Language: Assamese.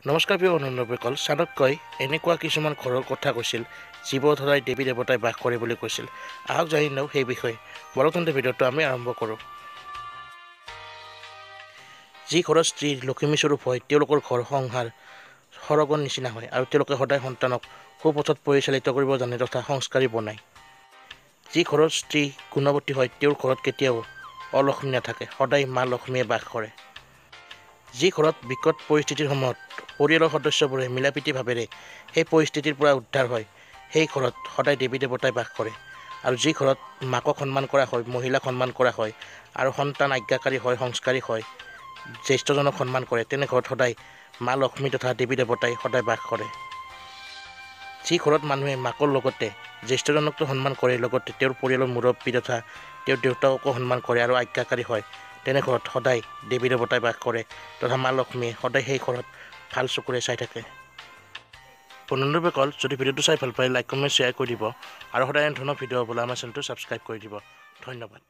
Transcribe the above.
নমস্কাৰ প্ৰিয় অনুনবীকল চাণক্যই এনেকুৱা কিছুমান ঘৰৰ কথা কৈছিল যিবোৰত সদায় দেৱী দেৱতাই বাস কৰে বুলি কৈছিল। আহক জানি লওঁ সেই বিষয়ে। বলতন্তে ভিডিঅ'টো আমি আৰম্ভ কৰোঁ। যি ঘৰৰ স্ত্ৰী লখিমী স্বৰূপ হয় তেওঁলোকৰ ঘৰ সংসাৰ সৰগৰ নিচিনা হয় আৰু তেওঁলোকে সদায় সন্তানক সুপথত পৰিচালিত কৰিব জানে তথা সংস্কাৰী বনায়। যি ঘৰৰ স্ত্ৰী গুণৱতী হয় তেওঁৰ ঘৰত কেতিয়াও অলক্ষ্মী নাথাকে, সদায় মা লক্ষ্মীয়ে বাস কৰে। যি ঘৰত বিকট পৰিস্থিতিৰ সময়ত পৰিয়ালৰ সদস্যবোৰে মিলাপ্ৰীতি ভাৱেৰে সেই পৰিস্থিতিৰ পৰা উদ্ধাৰ হয়, সেই ঘৰত সদায় দেৱী দেৱতাই বাস কৰে। আৰু যি ঘৰত মাকক সন্মান কৰা হয়, মহিলাক সন্মান কৰা হয় আৰু সন্তান আজ্ঞাকাৰী হয়, সংস্কাৰী হয়, জ্যেষ্ঠজনক সন্মান কৰে, তেনে ঘৰত সদায় মা লক্ষ্মী তথা দেৱী দেৱতাই সদায় বাস কৰে। যি ঘৰত মানুহে মাকৰ লগতে জ্যেষ্ঠজনকতো সন্মান কৰে, লগতে তেওঁৰ পৰিয়ালৰ মুৰব্বী তথা তেওঁৰ দেউতাককো সন্মান কৰে আৰু আজ্ঞাকাৰী হয়, তেনে ঘৰত সদায় দেৱী দেৱতাই বাস কৰে তথা মা লক্ষ্মীয়ে সদায় সেই ঘৰত ভাল চকুৰে চাই থাকে। অনুনবীকল যদি ভিডিঅ'টো চাই ভাল পায় লাইক কমেণ্ট শ্বেয়াৰ কৰি দিব আৰু সদায় এনে ধৰণৰ ভিডিঅ' হ'বলৈ আমাৰ চেনেলটো ছাবস্ক্ৰাইব কৰি দিব। ধন্যবাদ।